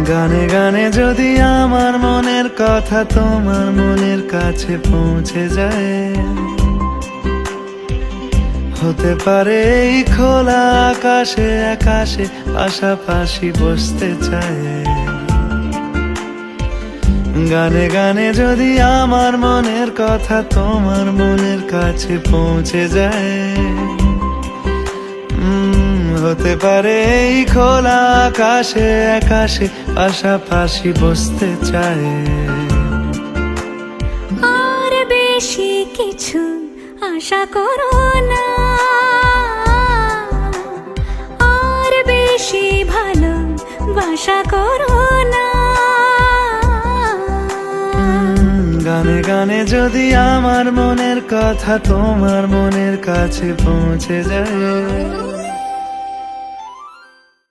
গানে গানে যদি আমার মনের কথা তোমার মনের কাছে পৌঁছে যায়, হতে পারে এই খোলা আকাশে আকাশে পাশাপাশি বসতে চায়। গানে গানে যদি আমার মনের কথা তোমার মনের কাছে পৌঁছে যায়, হতে পারে এই খোলা আকাশে আকাশে পাশাপাশি বসতে চায়। আর বেশি কিছু আশা করো না, আর বেশি ভালোবাসা করো না। গানে গানে যদি আমার মনের কথা তোমার মনের কাছে পৌঁছে যায়,